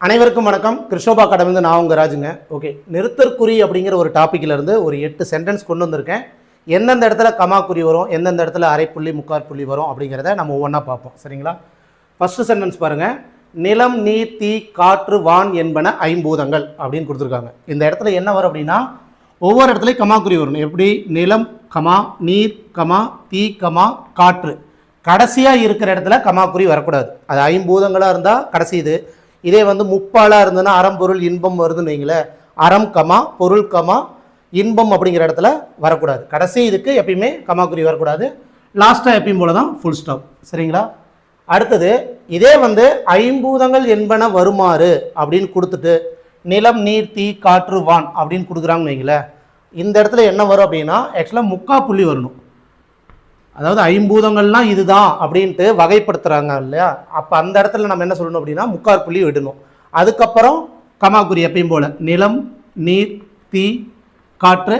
அனைவருக்கும் வணக்கம். கிருஷோபா அகாடமிலிருந்து நான் உங்கள் ராஜுங்க. ஓகே, நிறுத்தற்குறி அப்படிங்கிற ஒரு டாப்பிக்கிலேருந்து ஒரு 8 சென்டென்ஸ் கொண்டு வந்திருக்கேன். எந்தெந்த இடத்துல கமாக்குறி வரும், எந்தெந்த இடத்துல அரைப்புள்ளி முக்காற்புள்ளி வரும் அப்படிங்கிறத நம்ம ஒவ்வொன்றா பார்ப்போம். சரிங்களா? ஃபஸ்ட்டு சென்டென்ஸ் பாருங்கள். நிலம், நீர், தீ, காற்று, வான் என்பன ஐம்பூதங்கள் அப்படின்னு கொடுத்துருக்காங்க. இந்த இடத்துல என்ன வரும் அப்படின்னா, ஒவ்வொரு இடத்துலையும் கமாக்குறி வரணும். எப்படி? நிலம் கமா, நீர் கமா, தீ கமா, காற்று. கடைசியாக இருக்கிற இடத்துல கமாக்குறி வரக்கூடாது. அது ஐம்பூதங்களாக இருந்தால் கடைசி இது. இதே வந்து முப்பாலாக இருந்ததுன்னா அறம் பொருள் இன்பம் வருதுன்னு வைங்களேன். அறம் கமா, பொருள் கமா, இன்பம் அப்படிங்கிற இடத்துல வரக்கூடாது. கடைசி இதுக்கு எப்பயுமே கமாக்குறி வரக்கூடாது. லாஸ்ட்டாக எப்பயும் போல தான் ஃபுல் ஸ்டாப். சரிங்களா? அடுத்தது இதே வந்து ஐம்பூதங்கள் என்பன வருமாறு அப்படின்னு கொடுத்துட்டு நிலம், நீர், தீ, காற்று, வான் அப்படின்னு கொடுக்குறாங்கன்னு வைங்களேன். இந்த இடத்துல என்ன வரும் அப்படின்னா, ஆக்சுவலாக முக்கா புள்ளி வரணும். அதாவது ஐம்பூதங்கள்லாம் இதுதான் அப்படின்ட்டு வகைப்படுத்துகிறாங்க இல்லையா? அப்போ அந்த இடத்துல நம்ம என்ன சொல்லணும் அப்படின்னா, முக்கார் புள்ளி விடணும். அதுக்கப்புறம் கமாக்குறி எப்பயும் போல் நிலம், நீர், தீ, காற்று,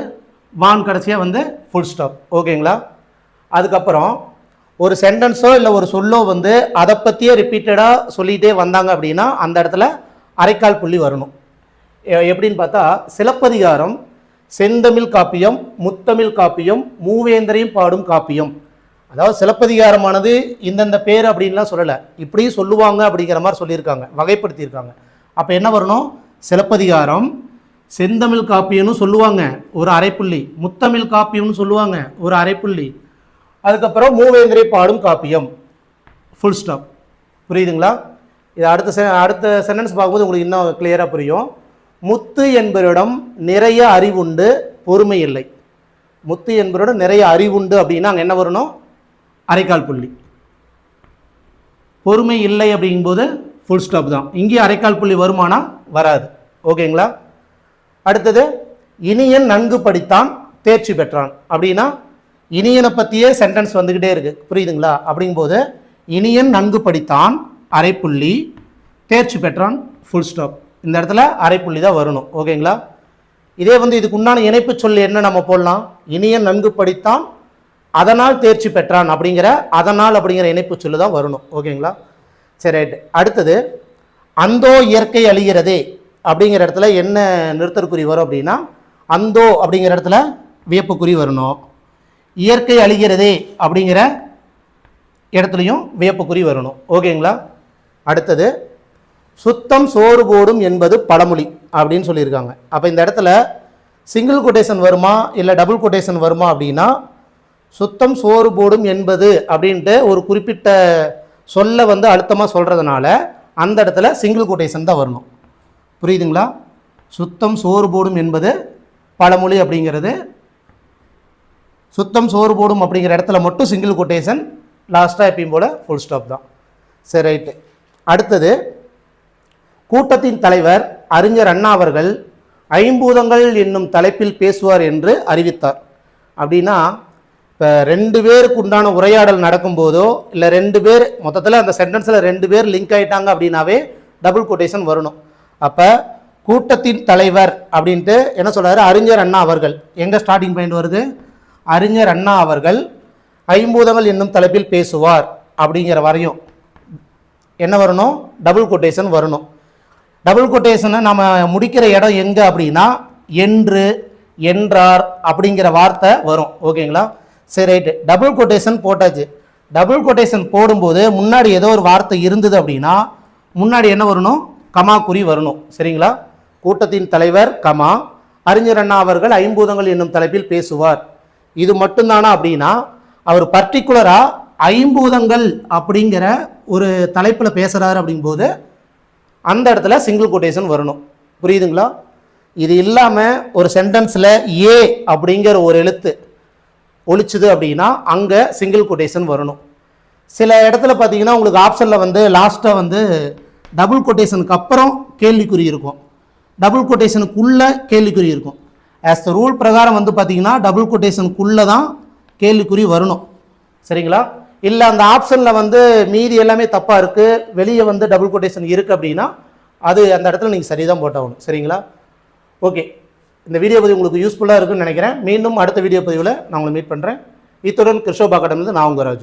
வான், கடைசியாக வந்து ஃபுல் ஸ்டாப். ஓகேங்களா? அதுக்கப்புறம் ஒரு சென்டென்ஸோ இல்லை ஒரு சொல்லோ வந்து அதை பற்றியே ரிப்பீட்டடாக சொல்லிகிட்டே வந்தாங்க அப்படின்னா அந்த இடத்துல அரைக்கால் புள்ளி வரணும். எப்படின்னு பார்த்தா, சிலப்பதிகாரம் செந்தமிழ் காப்பியம், முத்தமிழ் காப்பியம், மூவேந்தரையும் பாடும் காப்பியம். அதாவது சிலப்பதிகாரமானது இந்தந்த பேர் அப்படின்லாம் சொல்லலை, இப்படியும் சொல்லுவாங்க அப்படிங்கிற மாதிரி சொல்லியிருக்காங்க, வகைப்படுத்தியிருக்காங்க. அப்போ என்ன வரணும்? சிலப்பதிகாரம் செந்தமிழ் காப்பியம்னு சொல்லுவாங்க, ஒரு அரைப்புள்ளி. முத்தமிழ் காப்பியம்னு சொல்லுவாங்க, ஒரு அரைப்புள்ளி. அதுக்கப்புறம் மூவேந்தரை பாடும் காப்பியம், ஃபுல் ஸ்டாப். புரியுதுங்களா? இது அடுத்த சென்டென்ஸ் பார்க்கும்போது உங்களுக்கு இன்னும் கிளியராக புரியும். முத்து என்பவரிடம் நிறைய அறிவுண்டு, பொறுமை இல்லை. முத்து என்பவரிடம் நிறைய அறிவுண்டு அப்படின்னா அங்கே என்ன வரணும்? அரைக்கால் புள்ளி. பொறுமை இல்லை அப்படிங்கும்போது ஃபுல் ஸ்டாப் தான். இங்கே அரைக்கால் புள்ளி வருமானா வராது. ஓகேங்களா? அடுத்தது இனியன் நன்கு படித்தான், தேர்ச்சி பெற்றான் அப்படின்னா இனியனை பற்றியே சென்டென்ஸ் வந்துக்கிட்டே இருக்கு. புரியுதுங்களா? அப்படிங்கும்போது இனியன் நன்கு படித்தான் அரைப்புள்ளி, தேர்ச்சி பெற்றான் ஃபுல் ஸ்டாப். இந்த இடத்துல அரைப்புள்ளி தான் வரணும். ஓகேங்களா? இதே வந்து இதுக்கு உண்டான இணைப்பு சொல் என்ன நம்ம போடலாம்? இனியன் நன்கு படித்தான் அதனால் தேர்ச்சி பெற்றான் அப்படிங்கிற அதனால் அப்படிங்கிற இணைப்பு சொல்லு தான் வரணும். ஓகேங்களா? சரி, ரைட்டு. அடுத்தது அந்தோ இயற்கை அழிகிறதே அப்படிங்கிற இடத்துல என்ன நிறுத்தற்குறி வரும் அப்படின்னா, அந்தோ அப்படிங்கிற இடத்துல வியப்புக்குறி வரணும். இயற்கை அழிகிறதே அப்படிங்கிற இடத்துலையும் வியப்புக்குறி வரணும். ஓகேங்களா? அடுத்தது சுத்தம் சோறு போடும் என்பது பழமொழி அப்படின்னு சொல்லியிருக்காங்க. அப்போ இந்த இடத்துல சிங்கிள் கொட்டேஷன் வருமா இல்லை டபுள் கொட்டேஷன் வருமா அப்படின்னா, சுத்தம் சோறு போடும் என்பது அப்படின்ட்டு ஒரு குறிப்பிட்ட சொல்ல வந்து அழுத்தமாக சொல்கிறதுனால அந்த இடத்துல சிங்கிள் கொட்டேஷன் தான் வரணும். புரியுதுங்களா? சுத்தம் சோறு போடும் என்பது பழமொழி அப்படிங்கிறது சுத்தம் சோறு போடும் அப்படிங்கிற இடத்துல மட்டும் சிங்கிள் கொட்டேஷன், லாஸ்ட்டாக எப்பயும் போல் ஃபுல் ஸ்டாப் தான். சரி, ரைட்டு. அடுத்தது கூட்டத்தின் தலைவர் அறிஞர் அண்ணா அவர்கள் ஐம்பூதங்கள் என்னும் தலைப்பில் பேசுவார் என்று அறிவித்தார். அப்படின்னா இப்போ 2 பேருக்கு உண்டான உரையாடல் நடக்கும்போதோ இல்லை 2 பேர் மொத்தத்தில் அந்த சென்டென்ஸில் 2 பேர் லிங்க் ஆகிட்டாங்க அப்படின்னாவே டபுள் கொட்டேஷன் வரணும். அப்போ கூட்டத்தின் தலைவர் அப்படின்ட்டு என்ன சொல்கிறாரு? அறிஞர் அண்ணா அவர்கள். எங்கே ஸ்டார்டிங் பாயிண்ட் வருது? அறிஞர் அண்ணா அவர்கள் ஐம்பூதங்கள் என்னும் தலைப்பில் பேசுவார் அப்படிங்கிற வரையும் என்ன வரணும்? டபுள் கொட்டேஷன் வரணும். டபுள் கொட்டேஷனை நம்ம முடிக்கிற இடம் எங்கே அப்படின்னா, என்று, என்றார் அப்படிங்கிற வார்த்தை வரும். ஓகேங்களா? சரி, ரைட்டு. டபுள் கொட்டேஷன் போட்டாச்சு. டபுள் கொட்டேஷன் போடும்போது முன்னாடி ஏதோ ஒரு வார்த்தை இருந்தது அப்படின்னா முன்னாடி என்ன வரணும்? கமா குறி வரணும். சரிங்களா? கூட்டத்தின் தலைவர் கமா அறிஞர் அண்ணா அவர்கள் ஐம்பூதங்கள் என்னும் தலைப்பில் பேசுவார். இது மட்டும்தானா அப்படின்னா, அவர் பர்டிகுலராக ஐம்பூதங்கள் அப்படிங்கிற ஒரு தலைப்பில் பேசுகிறாரு அப்படிங்கும்போது அந்த இடத்துல சிங்கிள் கொட்டேஷன் வரணும். புரியுதுங்களா? இது இல்லாமல் ஒரு சென்டென்ஸில் ஏ அப்படிங்கிற ஒரு எழுத்து ஒழிச்சுது அப்படின்னா அங்கே சிங்கிள் கொட்டேஷன் வரணும். சில இடத்துல பார்த்தீங்கன்னா உங்களுக்கு ஆப்ஷனில் வந்து லாஸ்ட்டாக வந்து டபுள் கொட்டேஷனுக்கு அப்புறம் கேள்விக்குறி இருக்கும், டபுள் கொட்டேஷனுக்குள்ளே கேள்விக்குறி இருக்கும். ஆஸ் த ரூல் பிரகாரம் வந்து பார்த்தீங்கன்னா டபுள் கொட்டேஷனுக்குள்ளே தான் கேள்விக்குறி வரணும். சரிங்களா? இல்லை அந்த ஆப்ஷனில் வந்து மீதி எல்லாமே தப்பாக இருக்குது, வெளியே வந்து டபுள் கொட்டேஷன் இருக்குது அப்படின்னா அது அந்த இடத்துல நீங்கள் சரி தான் போட்டாகணும். சரிங்களா? ஓகே, இந்த வீடியோ பதிவு உங்களுக்கு யூஸ்ஃபுல்லாக இருக்குன்னு நினைக்கிறேன். மீண்டும் அடுத்த வீடியோ பதிவில் நான் உங்களை மீட் பண்ணுறேன். இத்துடன் கிருஷோபா அகாடமிலிருந்து நான் உங்கள் ராஜு.